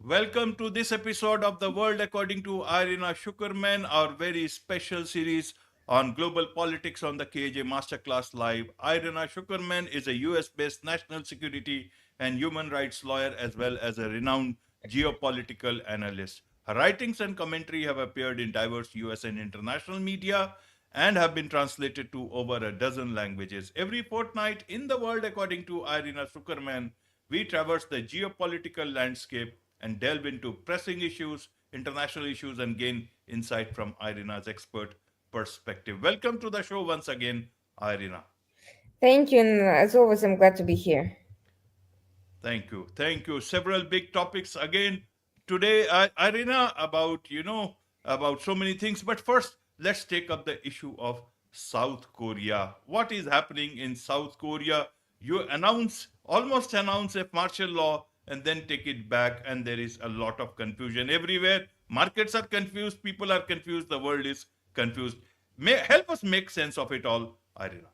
Welcome to this episode of The World According to Irina Tsukerman, our very special series on global politics on the KJ Masterclass Live. Irina Tsukerman is a US based national security and human rights lawyer as well as a renowned geopolitical analyst. Her writings and commentary have appeared in diverse US and international media and have been translated to over a dozen languages. Every fortnight in The World According to Irina Tsukerman, we traverse the geopolitical landscape and delve into pressing issues, international issues, and gain insight from Irina's expert perspective. Welcome to the show once again, Irina. Thank you, and as always, I'm glad to be here. Thank you. Thank you. Several big topics again today, Irina, about so many things. But first, let's take up the issue of South Korea. What is happening in South Korea? You almost announce a martial law and then take it back, and there is a lot of confusion everywhere. Markets are confused, people are confused, the world is confused. Help us make sense of it all, Irina.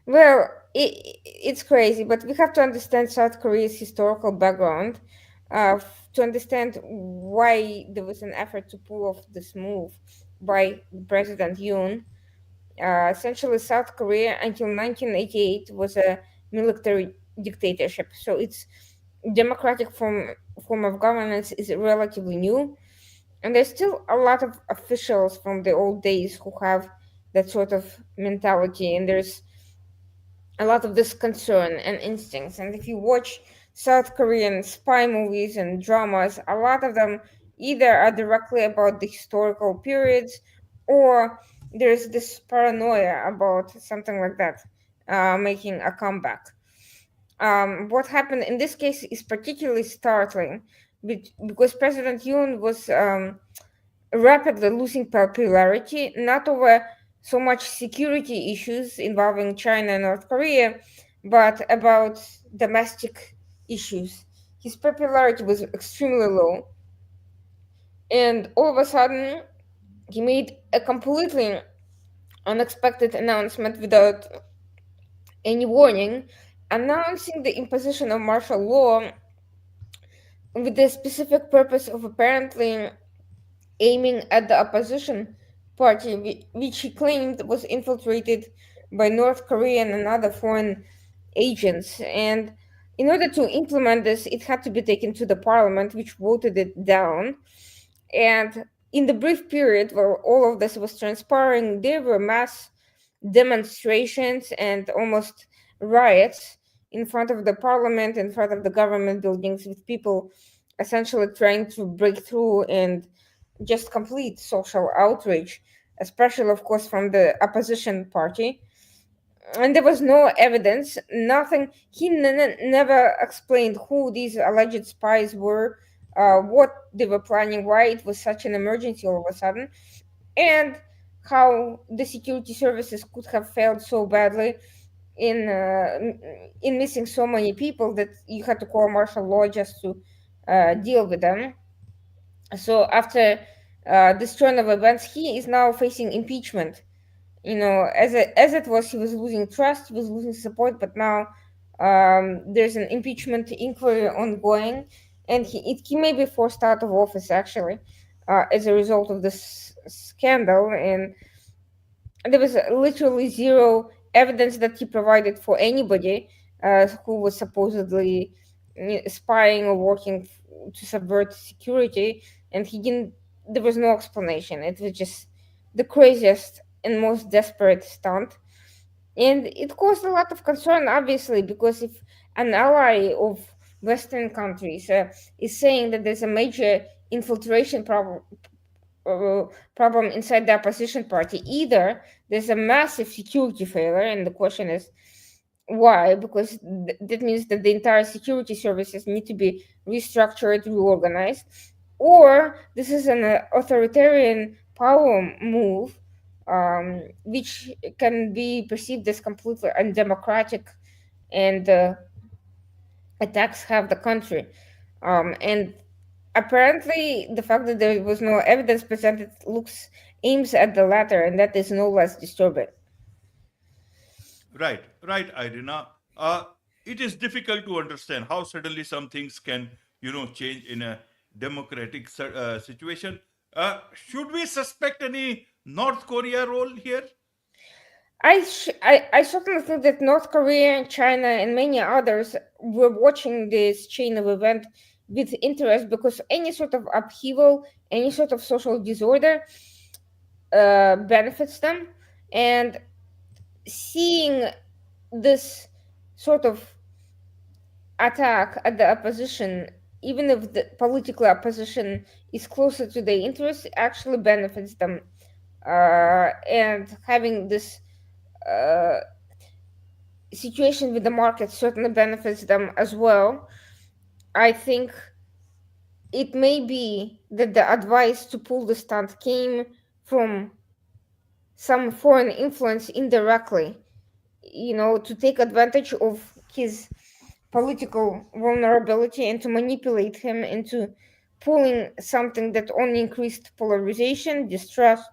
Well, it's crazy, but we have to understand South Korea's historical background to understand why there was an effort to pull off this move by President Yoon. Essentially, South Korea until 1988 was a military dictatorship, so its democratic form of governance is relatively new. And there's still a lot of officials from the old days who have that sort of mentality, and there's a lot of this concern and instincts. And if you watch South Korean spy movies and dramas, a lot of them either are directly about the historical periods or there's this paranoia about something like that making a comeback. What happened in this case is particularly startling because President Yoon was rapidly losing popularity, not over so much security issues involving China and North Korea, but about domestic issues. His popularity was extremely low, and all of a sudden, he made a completely unexpected announcement without any warning, announcing the imposition of martial law with the specific purpose of apparently aiming at the opposition party, which he claimed was infiltrated by North Korean and other foreign agents. And in order to implement this, it had to be taken to the parliament, which voted it down. And in the brief period where all of this was transpiring, there were mass demonstrations and almost riots in front of the parliament, in front of the government buildings, with people essentially trying to break through and just complete social outrage, especially, of course, from the opposition party. And there was no evidence, nothing. He never explained who these alleged spies were, what they were planning, why it was such an emergency all of a sudden, and how the security services could have failed so badly in in missing so many people that you had to call martial law just to deal with them. So after this turn of events, he is now facing impeachment. As it was, he was losing trust, he was losing support, but now there's an impeachment inquiry ongoing, and he may be forced out of office actually as a result of this scandal. And there was literally zero evidence that he provided for anybody who was supposedly spying or working to subvert security, and he didn't. There was no explanation. It was just the craziest and most desperate stunt, and it caused a lot of concern, obviously, because if an ally of Western countries is saying that there's a major infiltration problem inside the opposition party. Either there's a massive security failure, and the question is why? Because that means that the entire security services need to be restructured, reorganized, or this is an authoritarian power move, which can be perceived as completely undemocratic and attacks half the country. And apparently, the fact that there was no evidence presented looks aims at the latter, and that is no less disturbing. Right, Irina. It is difficult to understand how suddenly some things can, change in a democratic situation. Should we suspect any North Korea role here? I certainly think that North Korea and China and many others were watching this chain of event with interest because any sort of upheaval, any sort of social disorder benefits them. And seeing this sort of attack at the opposition, even if the political opposition is closer to their interests, actually benefits them. And having this uh, situation with the market certainly benefits them as well. I think it may be that the advice to pull the stunt came from some foreign influence indirectly, to take advantage of his political vulnerability and to manipulate him into pulling something that only increased polarization, distrust,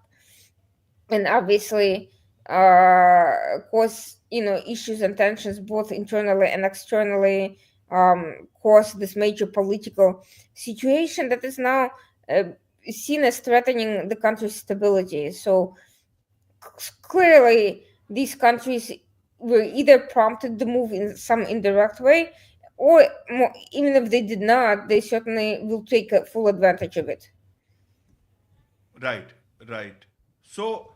and obviously cause issues and tensions both internally and externally, cause this major political situation that is now uh, seen as threatening the country's stability. So clearly these countries were either prompted to move in some indirect way, or even if they did not, they certainly will take full advantage of it. Right, right. So,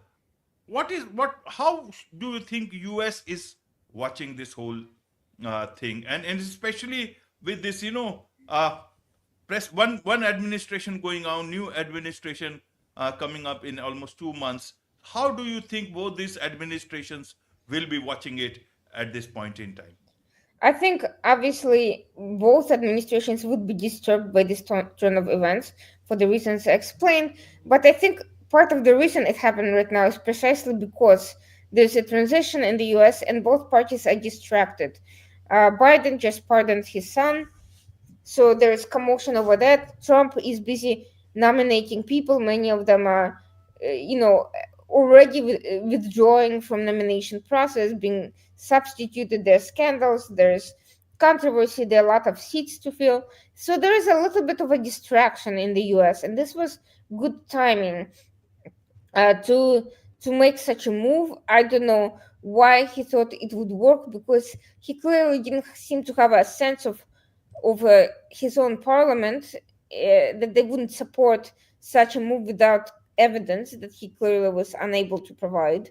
how do you think US is watching this whole thing, and especially with this, press one administration going on, new administration coming up in almost 2 months. How do you think both these administrations will be watching it at this point in time? I think obviously both administrations would be disturbed by this turn of events for the reasons I explained, but I think part of the reason it happened right now is precisely because there's a transition in the US and both parties are distracted. Biden just pardoned his son, so there's commotion over that. Trump is busy nominating people. Many of them are, already withdrawing from nomination process, being substituted. There's scandals. There's controversy. There are a lot of seats to fill. So there is a little bit of a distraction in the U.S. And this was good timing to make such a move. I don't know why he thought it would work because he clearly didn't seem to have a sense of his own parliament, that they wouldn't support such a move without evidence that he clearly was unable to provide.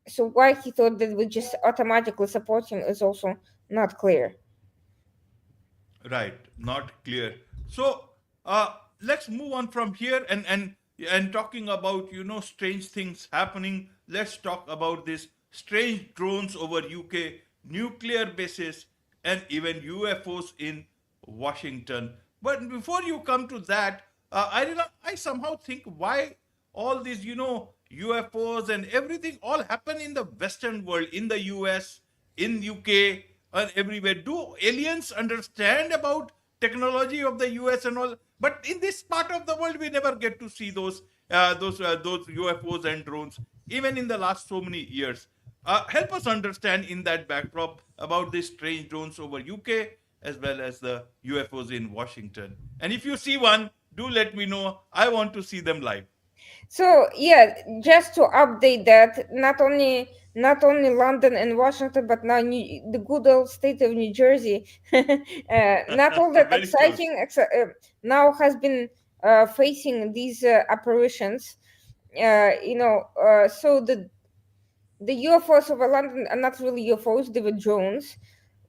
So why he thought that would just automatically support him is also not clear. Right, not clear. So let's move on from here, and talking about strange things happening. Let's talk about this strange drones over UK, nuclear bases, and even UFOs in Washington. But before you come to that, I somehow think why all these UFOs and everything all happen in the Western world, in the US, in UK, and everywhere. Do aliens understand about technology of the US and all? But in this part of the world, we never get to see those UFOs and drones, even in the last so many years. Help us understand in that backdrop about these strange drones over UK as well as the UFOs in Washington. And if you see one, do let me know. I want to see them live. So yeah, just to update that, not only London and Washington, but now the good old state of New Jersey, not all that Very close. exciting, now has been facing these apparitions. So the UFOs over London are not really UFOs; they were drones,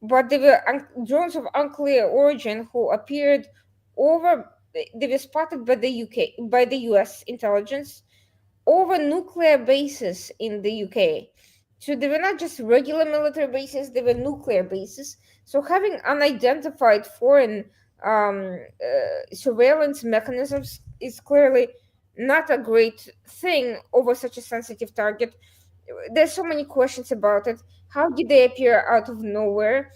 but they were drones of unclear origin who appeared over. They were spotted by the UK, by the US intelligence over nuclear bases in the UK. So they were not just regular military bases; they were nuclear bases. So having unidentified foreign surveillance mechanisms is clearly not a great thing over such a sensitive target. There's so many questions about it. How did they appear out of nowhere?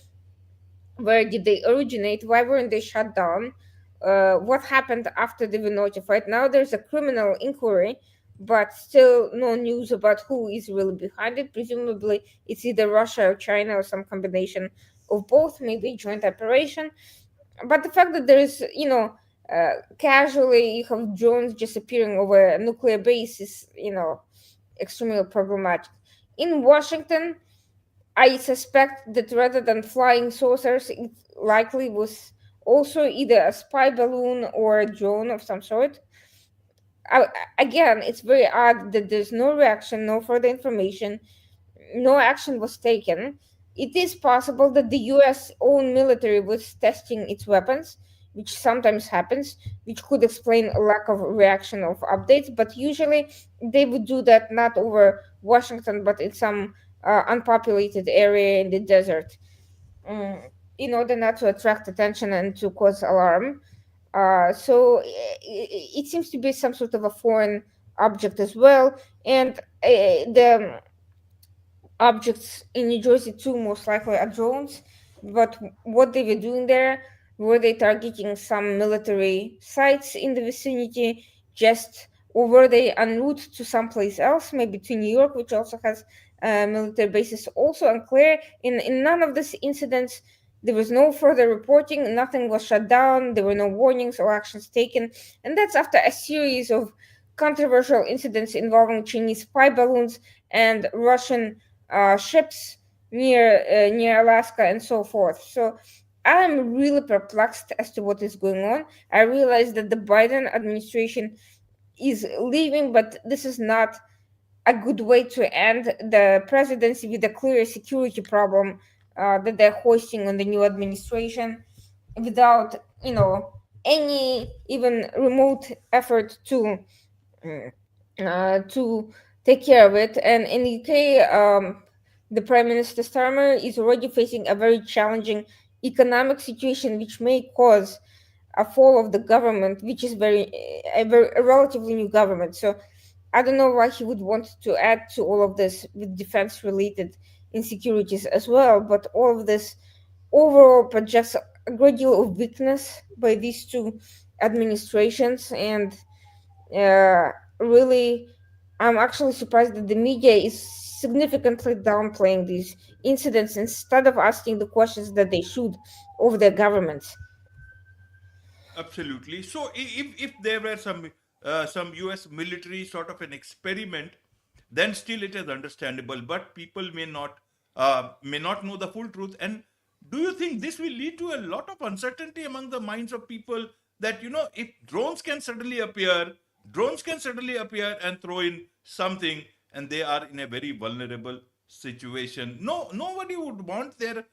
Where did they originate? Why weren't they shut down? What happened after they were notified? Now there's a criminal inquiry, but still no news about who is really behind it. Presumably, it's either Russia or China or some combination of both, maybe joint operation. But the fact that there is, Casually, you have drones just appearing over a nuclear base is, extremely problematic. In Washington, I suspect that rather than flying saucers, it likely was also either a spy balloon or a drone of some sort. I, Again, it's very odd that there's no reaction, no further information, no action was taken. It is possible that the US own military was testing its weapons, which sometimes happens, which could explain a lack of reaction of updates, but usually they would do that not over Washington, but in some unpopulated area in the desert, mm, in order not to attract attention and to cause alarm. So it seems to be some sort of a foreign object as well, and the objects in New Jersey too, most likely are drones. But what they were doing there, were they targeting some military sites in the vicinity, just or were they en route to someplace else, maybe to New York, which also has military bases? Also unclear. In none of these incidents, there was no further reporting. Nothing was shut down. There were no warnings or actions taken, and that's after a series of controversial incidents involving Chinese spy balloons and Russian ships near Alaska and so forth. So I'm really perplexed as to what is going on. I realize that the Biden administration is leaving, but this is not a good way to end the presidency with a clear security problem that they're hoisting on the new administration without, any even remote effort mm, to take care of it. And in the UK, the Prime Minister Starmer is already facing a very challenging economic situation, which may cause a fall of the government, which is a relatively new government. So I don't know why he would want to add to all of this with defense-related insecurities as well. But all of this overall projects a great deal of weakness by these two administrations, and uh, really, I'm actually surprised that the media is significantly downplaying these incidents instead of asking the questions that they should of their governments. Absolutely. So if there were some U.S. military sort of an experiment, then still it is understandable. But people may not know the full truth. And do you think this will lead to a lot of uncertainty among the minds of people that if drones can suddenly appear and throw in something, and they are in a very vulnerable situation. No, nobody would want their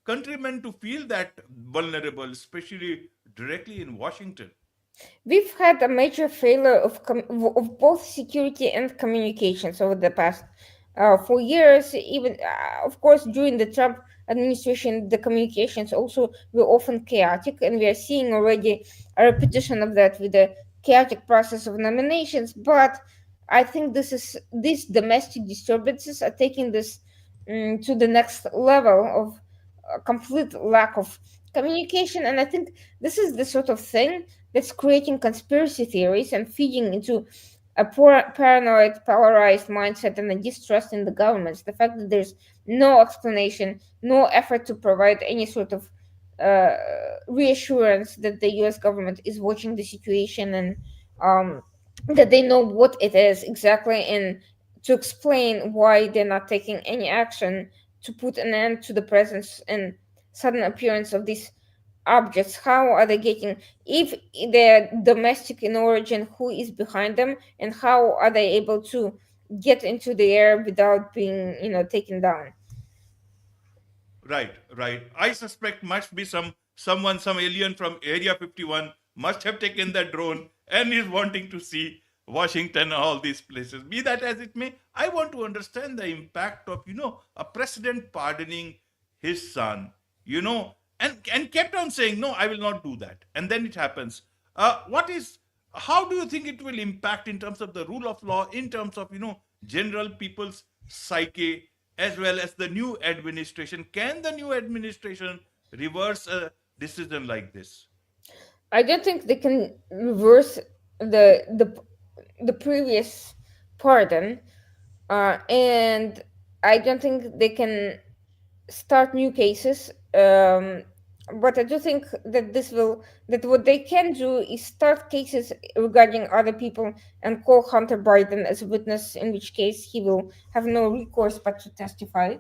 countrymen to feel that vulnerable, especially directly in Washington. We've had a major failure of both security and communications over the past 4 years. Even, of course, during the Trump administration, the communications also were often chaotic, and we are seeing already a repetition of that with the chaotic process of nominations. But I think these domestic disturbances are taking this to the next level of a complete lack of communication, and I think this is the sort of thing that's creating conspiracy theories and feeding into a paranoid, polarized mindset and a distrust in the governments. The fact that there's no explanation, no effort to provide any sort of uh, reassurance that the US government is watching the situation, and um, that they know what it is exactly, and to explain why they're not taking any action to put an end to the presence and sudden appearance of these objects. How are they getting, if they're domestic in origin, who is behind them, and how are they able to get into the air without being, taken down? Right, right. I suspect must be some alien from Area 51 must have taken that drone and is wanting to see Washington, all these places. Be that as it may, I want to understand the impact of a president pardoning his son, and kept on saying, no, I will not do that, and then it happens. What is How do you think it will impact in terms of the rule of law, in terms of general people's psyche, as well as the new administration? Can the new administration reverse a decision like this? I don't think they can reverse the previous pardon, and I don't think they can start new cases. But I do think that that what they can do is start cases regarding other people and call Hunter Biden as a witness, in which case he will have no recourse but to testify.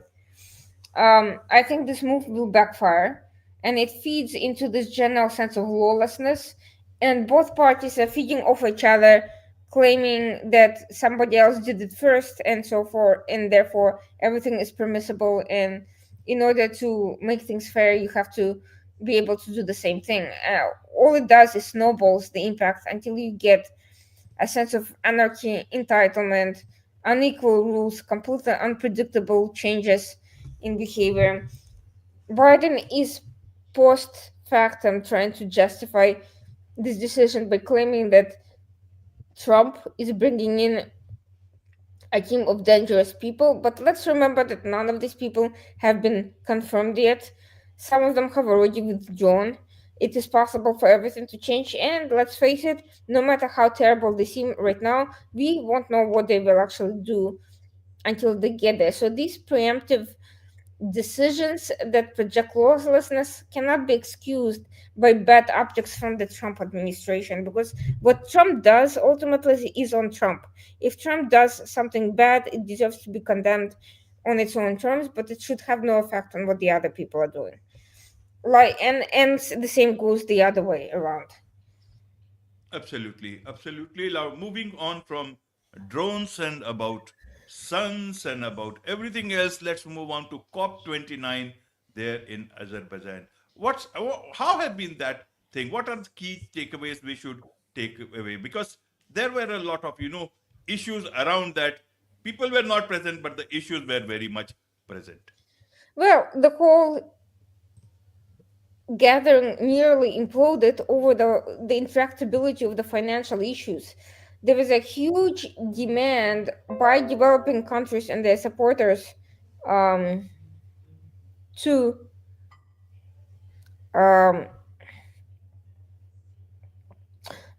I think this move will backfire, and it feeds into this general sense of lawlessness. And both parties are feeding off each other, claiming that somebody else did it first, and so forth, and therefore everything is permissible. And in order to make things fair, you have to be able to do the same thing. All it does is snowballs the impact until you get a sense of anarchy, entitlement, unequal rules, completely unpredictable changes in behavior. Biden is post factum trying to justify this decision by claiming that Trump is bringing in a team of dangerous people, but let's remember that none of these people have been confirmed yet. Some of them have already withdrawn. It is possible for everything to change, and let's face it, no matter how terrible they seem right now, we won't know what they will actually do until they get there. So these preemptive decisions that project lawlessness cannot be excused by bad optics from the Trump administration, because what Trump does ultimately is on Trump. If Trump does something bad, it deserves to be condemned on its own terms, but it should have no effect on what the other people are doing. And the same goes the other way around. Absolutely, absolutely. Now, moving on from drones and about suns and about everything else, let's move on to COP29 there in Azerbaijan. How have been that thing? What are the key takeaways we should take away? Because there were a lot of issues around that. People were not present, but the issues were very much present. Well, the whole gathering nearly imploded over the intractability of the financial issues. There was a huge demand by developing countries and their supporters um, to um,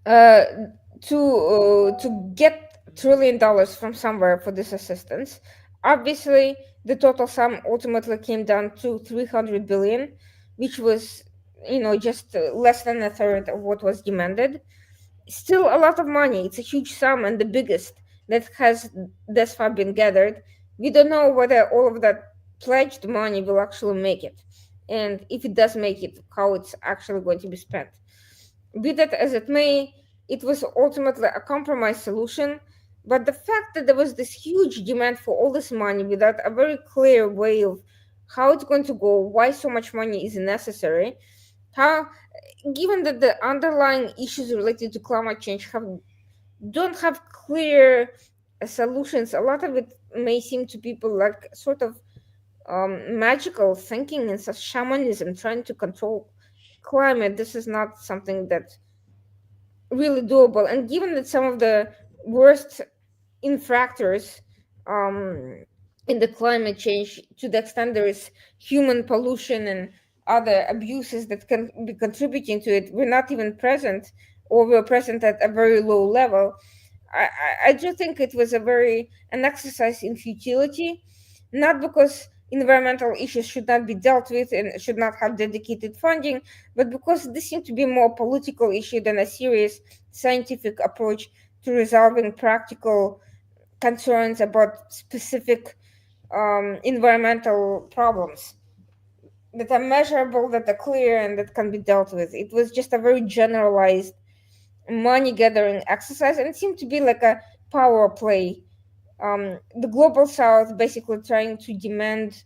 uh, to get $1 trillion from somewhere for this assistance. Obviously, the total sum ultimately came down to 300 billion, which was just less than a third of what was demanded. Still a lot of money. It's a huge sum and the biggest that has thus far been gathered. We don't know whether all of that pledged money will actually make it. And if it does make it, how it's actually going to be spent. Be that as it may, it was ultimately a compromise solution. But the fact that there was this huge demand for all this money without a very clear way of how it's going to go, why so much money is necessary, how given that the underlying issues related to climate change don't have clear solutions, a lot of it may seem to people like sort of magical thinking and such shamanism trying to control climate. This is not something that really doable. And given that some of the worst infractors um, in the climate change, to the extent there is human pollution and other abuses that can be contributing to it, we're not even present, or we're present at a very low level. I do think it was an exercise in futility, not because environmental issues should not be dealt with and should not have dedicated funding, but because this seemed to be more political issue than a serious scientific approach to resolving practical concerns about specific environmental problems that are measurable, that are clear, and that can be dealt with. It was just a very generalized money gathering exercise, and it seemed to be like a power play. The global south basically trying to demand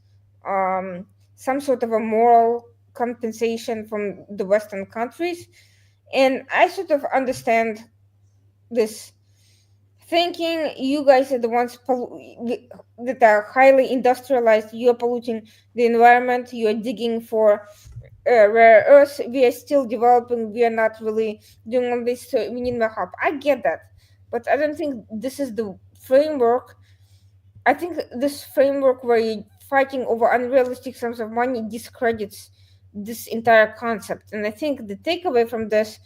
some sort of a moral compensation from the Western countries. And I sort of understand this thinking. You guys are the ones that are highly industrialized. You are polluting the environment. You are digging for rare earths. We are still developing. We are not really doing all this. So we need more help. I get that, but I don't think this is the framework. I think this framework where you're fighting over unrealistic sums of money discredits this entire concept. And I think the takeaway from this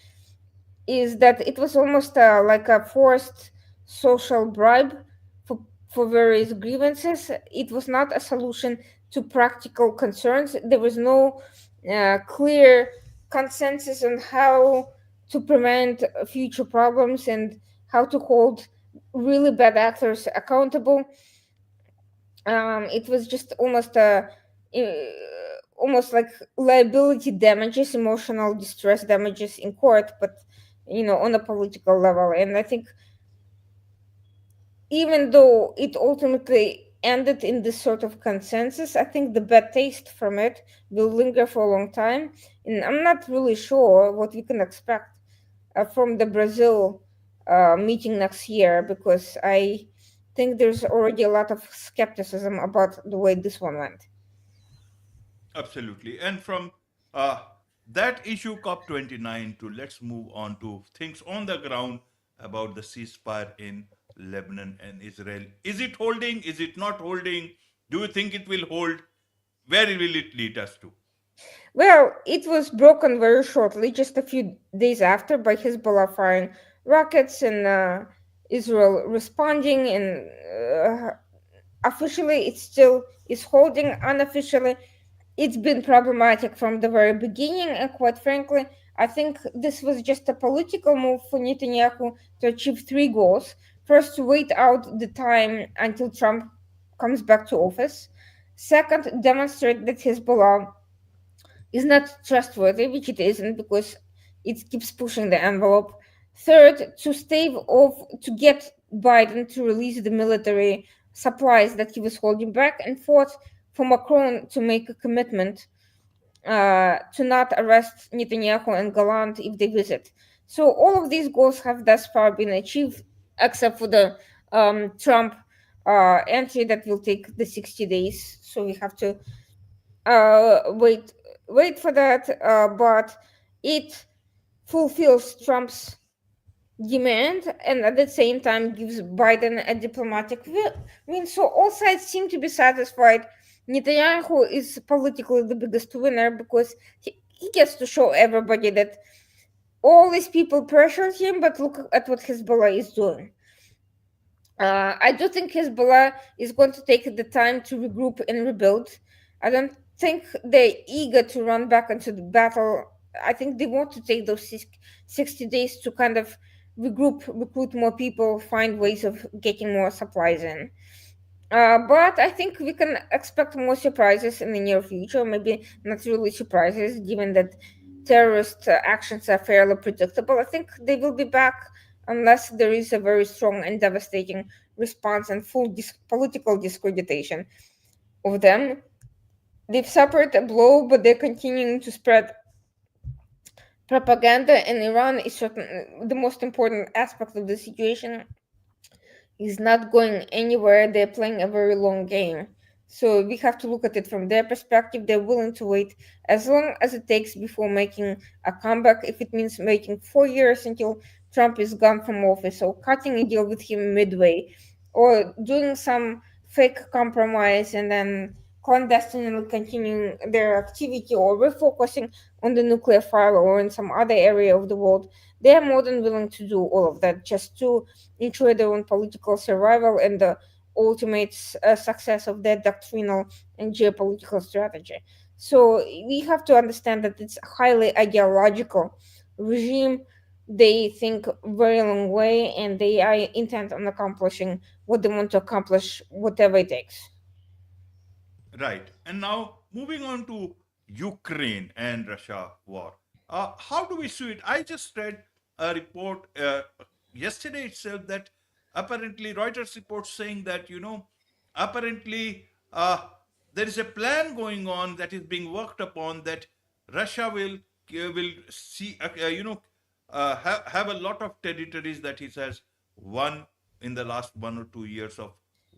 is that it was almost like a forced social bribe for, for various grievances. It was not a solution to practical concerns. There was no clear consensus on how to prevent future problems and how to hold really bad actors accountable. It was just almost like liability damages, emotional distress damages in court, but on a political level. And I think even though it ultimately ended in this sort of consensus, I think the bad taste from it will linger for a long time. And I'm not really sure what we can expect from the Brazil meeting next year, because I think there's already a lot of skepticism about the way this one went. Absolutely. And from uh, that issue, COP29, to let's move on to things on the ground about the ceasefire in Lebanon and Israel. Is it holding? Is it not holding? Do you think it will hold? Where will it lead us to? Well, it was broken very shortly, just a few days after, by Hezbollah firing rockets and Israel responding. And officially, it still is holding. Unofficially, it's been problematic from the very beginning. And quite frankly, I think this was just a political move for Netanyahu to achieve three goals. First, to wait out the time until Trump comes back to office. Second, demonstrate that Hezbollah is not trustworthy, which it isn't, because it keeps pushing the envelope. Third, to stave off, to get Biden to release the military supplies that he was holding back. And fourth, for Macron to make a commitment to not arrest Netanyahu and Gallant if they visit. So all of these goals have thus far been achieved, except for the Trump entry that will take the 60 days. So we have to wait for that, but it fulfills Trump's demand and at the same time gives Biden a diplomatic win. So all sides seem to be satisfied. Netanyahu is politically the biggest winner because he gets to show everybody that all these people pressured him, but look at what Hezbollah is doing. I do think Hezbollah is going to take the time to regroup and rebuild. I don't think they're eager to run back into the battle. I think they want to take those 60 days to kind of regroup, recruit more people, find ways of getting more supplies in. But I think we can expect more surprises in the near future. Maybe not really surprises, given that terrorist actions are fairly predictable. I think they will be back unless there is a very strong and devastating response and full political discreditation of them. They've suffered a blow, but they're continuing to spread propaganda, and Iran is the most important aspect of the situation is not going anywhere. They're playing a very long game. So we have to look at it from their perspective. They're willing to wait as long as it takes before making a comeback. If it means waiting 4 years until Trump is gone from office, or cutting a deal with him midway, or doing some fake compromise and then clandestinely continuing their activity, or refocusing on the nuclear file or in some other area of the world, they are more than willing to do all of that just to ensure their own political survival and the ultimate success of their doctrinal and geopolitical strategy. So we have to understand that it's a highly ideological regime. They think very long way, and they are intent on accomplishing what they want to accomplish, whatever it takes. Right. And now moving on to Ukraine and Russia war. How do we see it? I just read a report yesterday itself that apparently Reuters reports saying that, apparently there is a plan going on that is being worked upon that Russia will see, have a lot of territories that it has won in the last 1 or 2 years of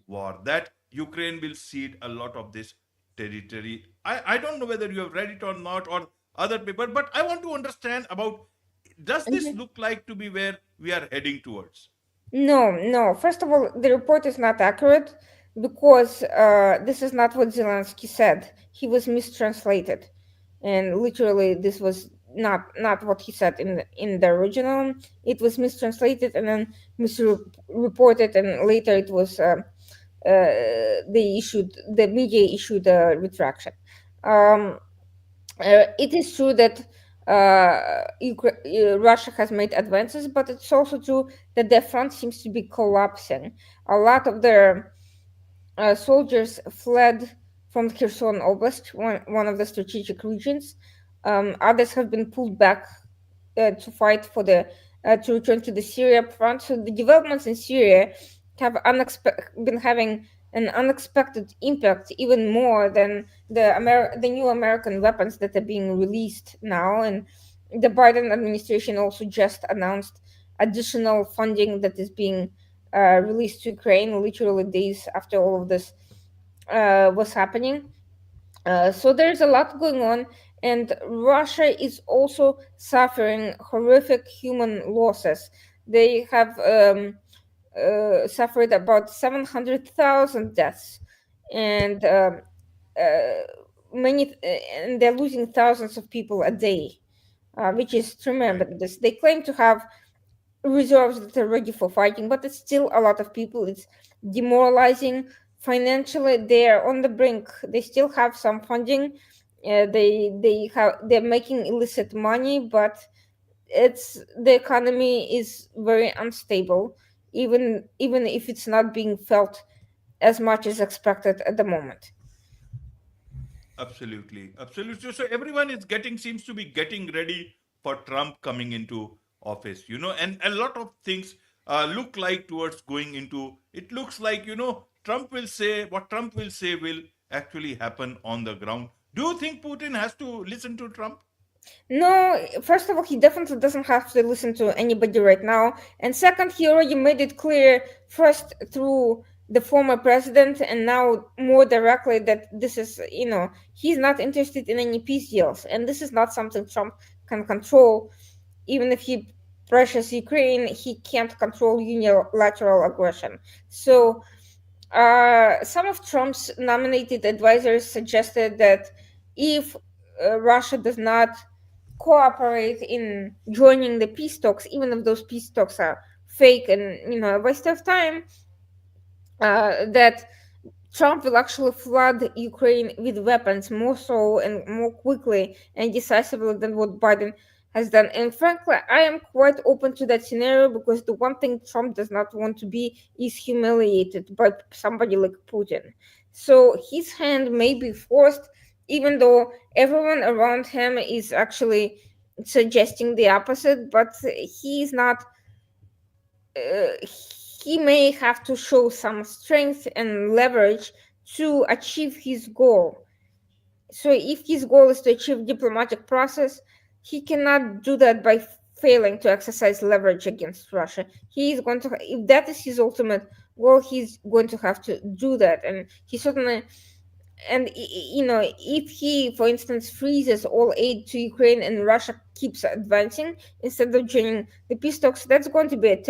war. That Ukraine will cede a lot of this territory. I don't know whether you have read it or not or other paper, but I want to understand about, does this look like to be where we are heading towards? No, no. First of all, the report is not accurate because this is not what Zelensky said. He was mistranslated, and literally, this was not what he said in the original. It was mistranslated and then misreported, and later it was the media issued a retraction. Um, It is true that Russia has made advances, but it's also true that their front seems to be collapsing. A lot of their soldiers fled from Kherson Oblast, one of the strategic regions. Others have been pulled back to fight for the to return to the Syria front. So the developments in Syria have been having an unexpected impact, even more than the new American weapons that are being released now. And the Biden administration also just announced additional funding that is being released to Ukraine, literally days after all of this was happening. So there's a lot going on, and Russia is also suffering horrific human losses. They have suffered about 700,000 deaths, and uh, and they're losing thousands of people a day, which is Right. tremendous. They claim to have reserves that are ready for fighting, but it's still a lot of people. It's demoralizing. Financially, they're on the brink. They still have some funding. They're making illicit money, but it's the economy is very unstable, even if it's not being felt as much as expected at the moment. Absolutely, absolutely. So everyone is getting seems to be getting ready for Trump coming into office, and a lot of things look like towards going into. It looks like Trump will say what Trump will say will actually happen on the ground. Do you think Putin has to listen to Trump? No, first of all, he definitely doesn't have to listen to anybody right now. And second, he already made it clear, first through the former president, and now more directly, that this is, he's not interested in any peace deals. And this is not something Trump can control. Even if he pressures Ukraine, he can't control unilateral aggression. So, some of Trump's nominated advisors suggested that if Russia does not cooperate in joining the peace talks, even if those peace talks are fake and a waste of time, that Trump will actually flood Ukraine with weapons more so and more quickly and decisively than what Biden has done. And frankly, I am quite open to that scenario because the one thing Trump does not want to be is humiliated by somebody like Putin. So his hand may be forced, even though everyone around him is actually suggesting the opposite, but he is not uh, he may have to show some strength and leverage to achieve his goal. So if his goal is to achieve diplomatic process, he cannot do that by failing to exercise leverage against Russia. He is going to, if that is his ultimate goal, he's going to have to do that, and he certainly, and if he for instance freezes all aid to Ukraine and Russia keeps advancing instead of joining the peace talks, that's going to be a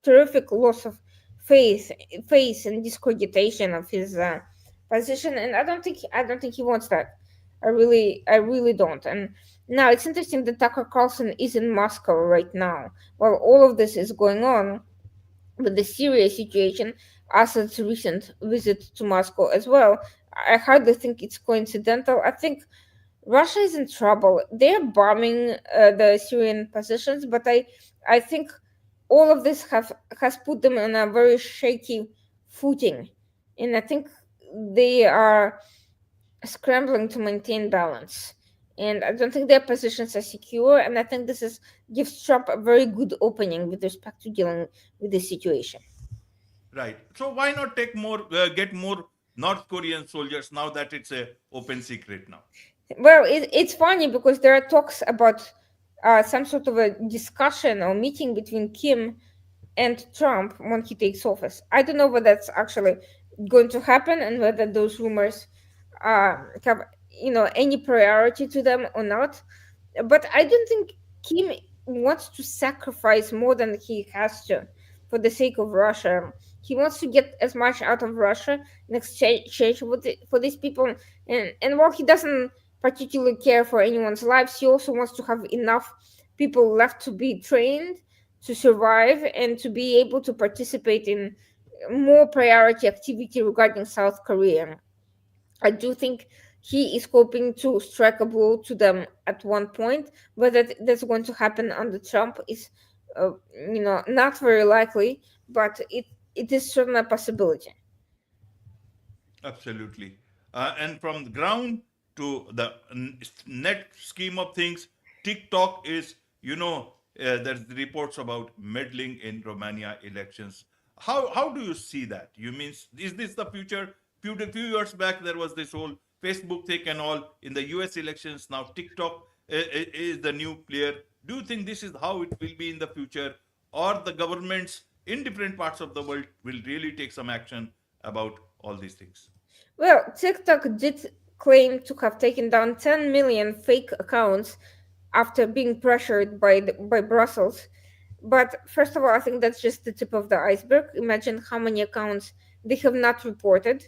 terrific loss of faith faith and discreditation of his position, and I don't think he wants that. I really don't. And now it's interesting that Tucker Carlson is in Moscow right now while all of this is going on with the Syria situation, Assad's recent visit to Moscow as well. I hardly think it's coincidental. I think Russia is in trouble. They're bombing the Syrian positions, but I think all of this has put them on a very shaky footing, and I think they are scrambling to maintain balance. And I don't think their positions are secure, and I think this is gives Trump a very good opening with respect to dealing with this situation. Right. So why not get more North Korean soldiers now that it's a open secret now? Well, it's funny because there are talks about some sort of a discussion or meeting between Kim and Trump when he takes office. I don't know whether that's actually going to happen and whether those rumors have any priority to them or not. But I don't think Kim wants to sacrifice more than he has to for the sake of Russia. He wants to get as much out of Russia in exchange for these people. And while he doesn't particularly care for anyone's lives, he also wants to have enough people left to be trained, to survive, and to be able to participate in more priority activity regarding South Korea. I do think he is hoping to strike a blow to them at one point, but that's going to happen under Trump is, not very likely, but it is certainly a possibility. Absolutely. And from the ground to the net scheme of things, TikTok is, there's reports about meddling in Romania elections. How do you see that? You mean, is this the future? Few years back, there was this whole Facebook thing and all in the US elections. Now, TikTok is the new player. Do you think this is how it will be in the future? Or the governments in different parts of the world will really take some action about all these things? Well, TikTok did claim to have taken down 10 million fake accounts after being pressured by Brussels. But first of all, I think that's just the tip of the iceberg. Imagine how many accounts they have not reported,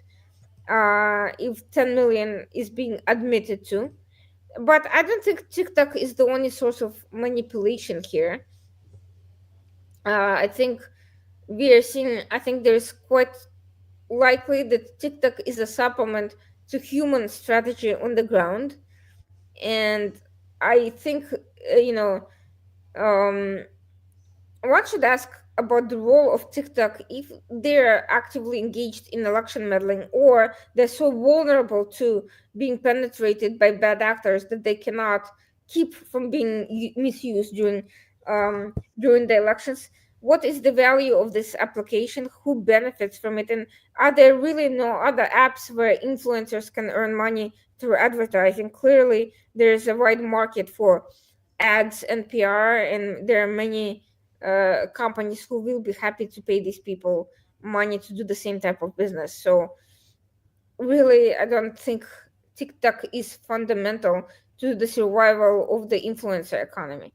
if 10 million is being admitted to. But I don't think TikTok is the only source of manipulation here. I think I think there's quite likely that TikTok is a supplement to human strategy on the ground. And I think, um, one should ask about the role of TikTok if they're actively engaged in election meddling or they're so vulnerable to being penetrated by bad actors that they cannot keep from being misused during the elections. What is the value of this application? Who benefits from it? And are there really no other apps where influencers can earn money through advertising? Clearly, there is a wide market for ads and PR, and there are many companies who will be happy to pay these people money to do the same type of business. So really, I don't think TikTok is fundamental to the survival of the influencer economy.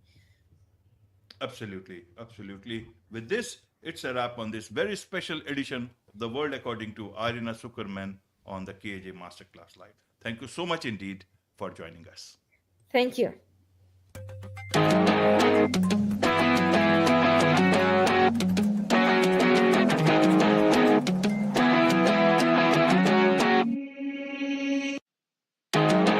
Absolutely, absolutely. With this, it's a wrap on this very special edition of The World According to Irina Tsukerman on the KAJ Masterclass Live. Thank you so much indeed for joining us. Thank you.